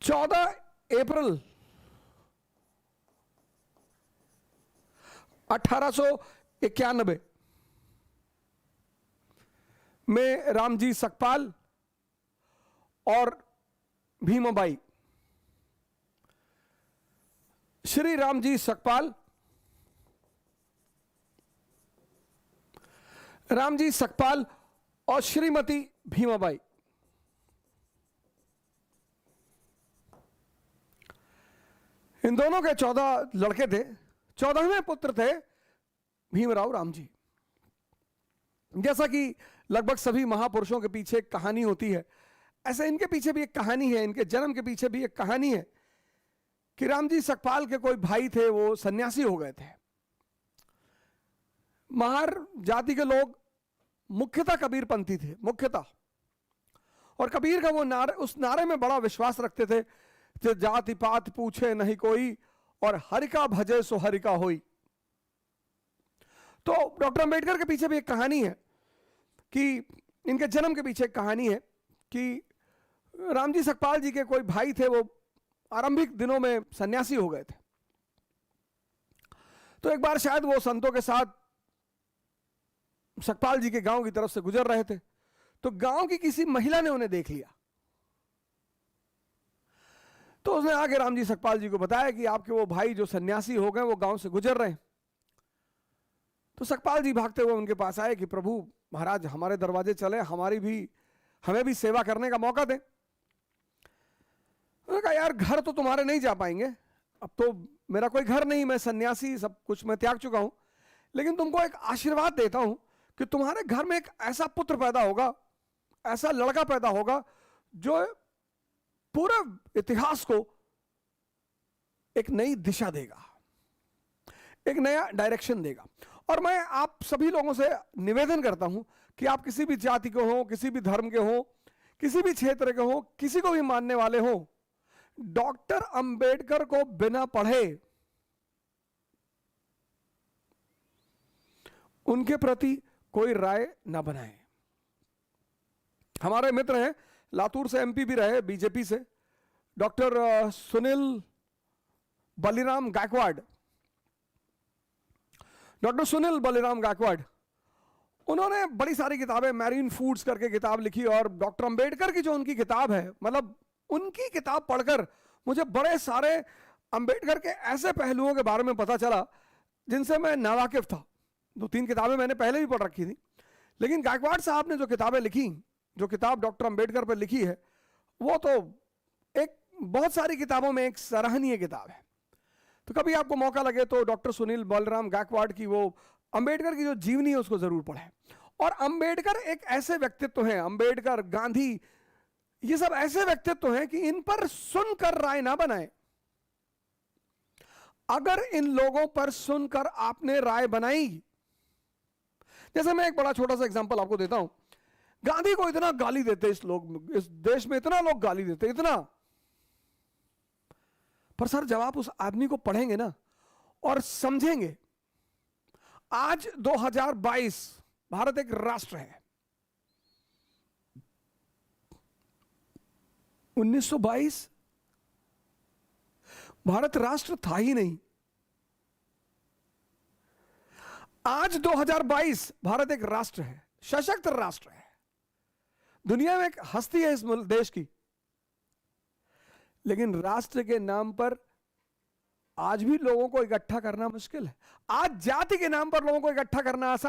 14 अप्रैल 1891 में रामजी सकपाल और भीमाबाई, श्री रामजी सकपाल, रामजी सकपाल और श्रीमती भीमाबाई, इन दोनों के 14 लड़के थे। 14वें पुत्र थे भीमराव रामजी। जैसा कि लगभग सभी महापुरुषों के पीछे एक कहानी होती है, ऐसे इनके पीछे भी एक कहानी है, इनके जन्म के पीछे भी एक कहानी है कि रामजी सकपाल के कोई भाई थे, वो सन्यासी हो गए थे। महार जाति के लोग मुख्यतः कबीरपंथी थे, मुख्यतः, और कबीर का वो नारे, उस नारे में बड़ा विश्वास रखते थे कि जाति पात पूछे नहीं कोई और हरि का भजे सो हरि का होई। तो डॉक्टर अंबेडकर के पीछे भी एक कहानी है कि इनके जन्म के पीछे एक कहानी है कि रामजी सकपाल जी के कोई भाई थे, वो आरंभिक दिनों में सन्यासी हो गए थे। तो एक बार शायद वो संतों के साथ सकपाल जी के गांव की तरफ से गुजर रहे थे, तो गांव की किसी महिला ने उन्हें देख लिया। तो उसने आके रामजी सकपाल जी को बताया कि आपके वो भाई जो सन्यासी हो गए वो गांव से गुजर रहे हैं। तो सकपाल जी भागते हुए उनके पास आए कि प्रभु महाराज हमारे दरवाजे चले, हमें भी सेवा करने का मौका दें। उन्होंने कहा यार घर तो तुम्हारे नहीं जा पाएंगे, अब तो मेरा कोई घर नहीं, मैं सन्यासी, सब कुछ मैं त्याग चुका हूं, लेकिन तुमको एक आशीर्वाद देता हूं कि तुम्हारे घर में एक ऐसा पुत्र पैदा होगा, ऐसा लड़का पैदा होगा जो पूरे इतिहास को एक नई दिशा देगा, एक नया डायरेक्शन देगा। और मैं आप सभी लोगों से निवेदन करता हूं कि आप किसी भी जाति के हो, किसी भी धर्म के हो, किसी भी क्षेत्र के हो, किसी को भी मानने वाले हो, डॉक्टर अंबेडकर को बिना पढ़े उनके प्रति कोई राय ना बनाए। हमारे मित्र हैं, लातूर से एमपी भी रहे बीजेपी से, डॉक्टर सुनील बलिराम गायकवाड़। डॉक्टर सुनील बलिराम गायकवाड़, उन्होंने बड़ी सारी किताबें, मैरीन फूड्स करके किताब लिखी, और डॉक्टर अंबेडकर की जो उनकी किताब है, मतलब उनकी किताब पढ़कर मुझे बड़े सारे अंबेडकर के ऐसे पहलुओं के बारे में पता चला जिनसे मैं नावाकिफ था। 2-3 किताबें मैंने पहले भी पढ़ रखी थी, लेकिन गायकवाड़ साहब ने जो किताबें लिखी, जो किताब डॉक्टर अंबेडकर पर लिखी है, वो तो एक बहुत सारी किताबों में एक सराहनीय किताब है। तो कभी आपको मौका लगे तो डॉक्टर सुनील बलराम गायकवाड़ की वो अंबेडकर की जो जीवनी है उसको जरूर पढ़ें। और अंबेडकर एक ऐसे व्यक्तित्व हैं, अंबेडकर, गांधी, ये सब ऐसे व्यक्तित्व हैं कि इन पर सुनकर राय ना बनाएं। अगर इन लोगों पर सुनकर आपने राय बनाई, जैसे मैं एक बड़ा छोटा सा एग्जांपल आपको देता हूं, गांधी को इतना गाली देते इस देश में इतना लोग गाली देते, इतना, पर सर जब आप उस आदमी को पढ़ेंगे ना और समझेंगे, आज 2022 भारत एक राष्ट्र है। 1922 भारत राष्ट्र था ही नहीं। आज 2022 भारत एक राष्ट्र है, सशक्त राष्ट्र है, दुनिया में एक हस्ती है इस देश की। लेकिन राष्ट्र के नाम पर आज भी लोगों को इकट्ठा करना मुश्किल है। आज जाति के नाम पर लोगों को इकट्ठा करना आसान